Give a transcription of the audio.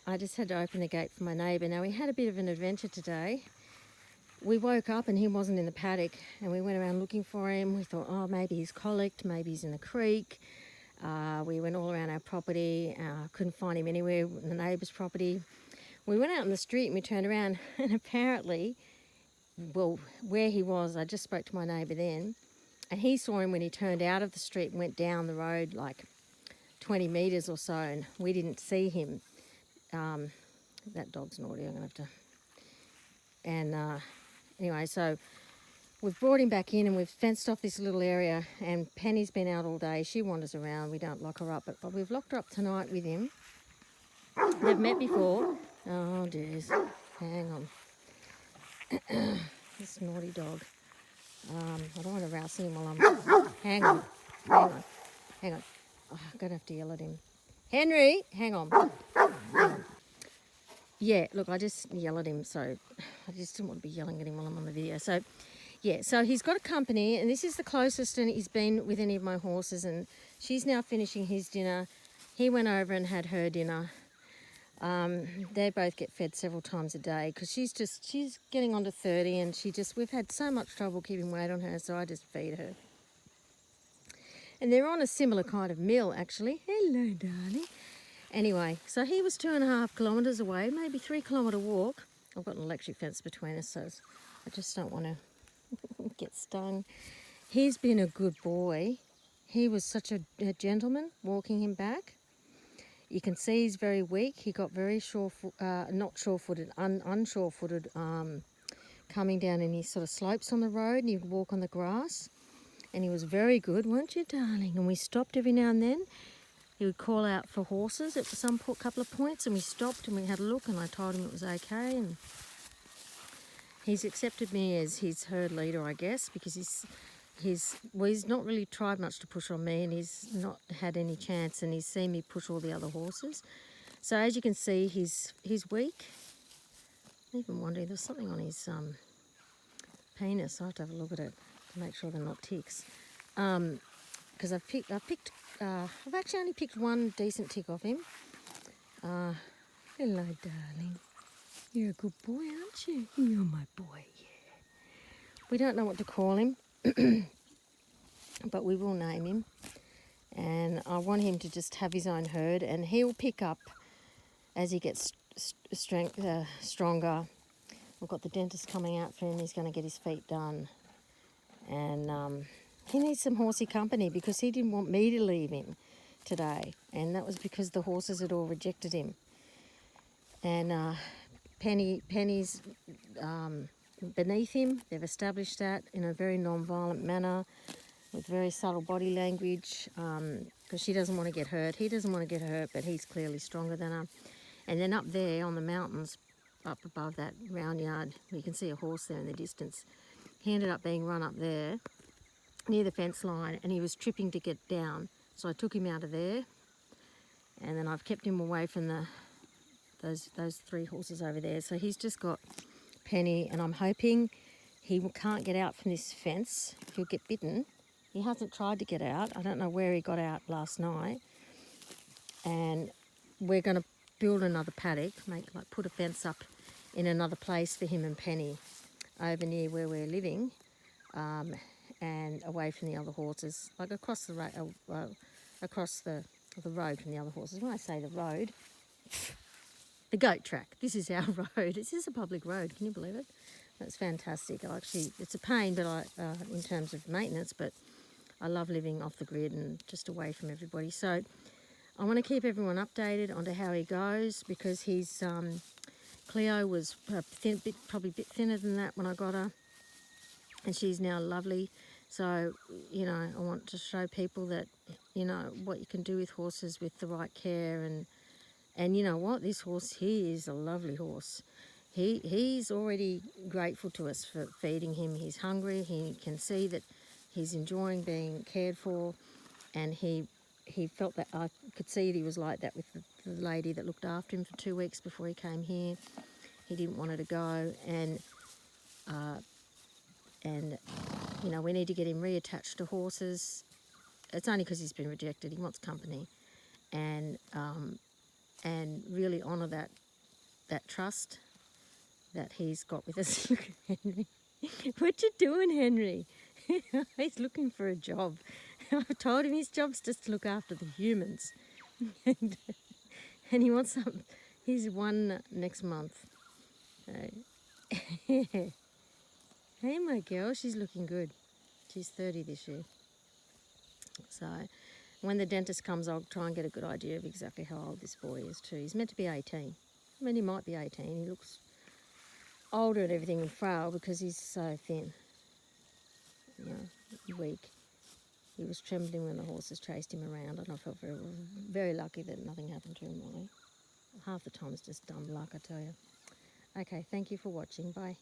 I just had to open the gate for my neighbour. Now, we had a bit of an adventure today. We woke up and he wasn't in the paddock, and we went around looking for him. We thought, oh, maybe he's colicked, maybe he's in the creek. We went all around our property, couldn't find him anywhere in the neighbour's property. We went out in the street and we turned around, and apparently, well, where he was, I just spoke to my neighbour then, and he saw him when he turned out of the street and went down the road like 20 metres or so, and we didn't see him. That dog's naughty, I'm going to have to... And anyway, so we've brought him back in and we've fenced off this little area, and Penny's been out all day. She wanders around. We don't lock her up, but we've locked her up tonight with him. They've met before. Oh, dears. Hang on. This naughty dog. I don't want to rouse him while I'm... Hang on. Hang on. Oh, I'm going to have to yell at him. Henry, hang on. Yeah, look, I just yell at him, so I just didn't want to be yelling at him while I'm on the video. So, yeah, so he's got a company, and this is the closest and he's been with any of my horses, and she's now finishing his dinner. He went over and had her dinner. They both get fed several times a day because she's getting on to 30, and we've had so much trouble keeping weight on her, so I just feed her. And they're on a similar kind of meal, actually. Hello, darling. Anyway, so he was 2.5 kilometres away, maybe 3 kilometre walk. I've got an electric fence between us, so I just don't want to get stung. He's been a good boy. He was such a gentleman walking him back. You can see he's very weak. He got very unsure-footed, coming down any sort of slopes on the road, and he would walk on the grass. And he was very good, weren't you, darling? And we stopped every now and then. He would call out for horses at some couple of points, and we stopped and we had a look, and I told him it was okay. And he's accepted me as his herd leader, I guess, because he's not really tried much to push on me, and he's not had any chance, and he's seen me push all the other horses. So as you can see, he's weak. I'm even wondering, there's something on his penis. I have to have a look at it to make sure they're not ticks. Because I've actually only picked one decent tick off him. Hello, darling. You're a good boy, aren't you? You're my boy, yeah. We don't know what to call him, but we will name him. And I want him to just have his own herd, and he'll pick up as he gets stronger. We've got the dentist coming out for him. He's going to get his feet done. And he needs some horsey company because he didn't want me to leave him today. And that was because the horses had all rejected him. And Penny's beneath him. They've established that in a very non-violent manner with very subtle body language because she doesn't want to get hurt. He doesn't want to get hurt, but he's clearly stronger than her. And then up there on the mountains, up above that round yard, you can see a horse there in the distance. He ended up being run up there near the fence line, and he was tripping to get down. So I took him out of there, and then I've kept him away from those 3 horses over there. So he's just got Penny, and I'm hoping he can't get out from this fence. He'll get bitten. He hasn't tried to get out. I don't know where he got out last night. And we're going to build another paddock, put a fence up in another place for him and Penny over near where we're living, and away from the other horses, like across the road from the other horses. When I say the road, the goat track. This is our road. This is a public road. Can you believe it? That's fantastic. It's a pain, but in terms of maintenance, but I love living off the grid and just away from everybody. So I want to keep everyone updated onto how he goes, because he's Cleo was probably a bit thinner than that when I got her, and she's now lovely. So, I want to show people that, what you can do with horses with the right care. And you know what? This horse, he is a lovely horse. He's already grateful to us for feeding him. He's hungry. He can see that he's enjoying being cared for. And he felt that, I could see that he was like that with the lady that looked after him for 2 weeks before he came here. He didn't want her to go. And we need to get him reattached to horses. It's only because he's been rejected. He wants company. And and really honour that trust that he's got with us. Look at Henry. What you doing, Henry? He's looking for a job. I've told him his job's just to look after the humans. and he wants some. He's one next month. Hey, my girl, she's looking good. She's 30 this year. So when the dentist comes, I'll try and get a good idea of exactly how old this boy is too. He's meant to be 18. I mean, he might be 18. He looks older and everything and frail because he's so thin, weak. He was trembling when the horses chased him around, and I felt very, very lucky that nothing happened to him, really. Half the time it's just dumb luck, I tell you. Okay, thank you for watching. Bye.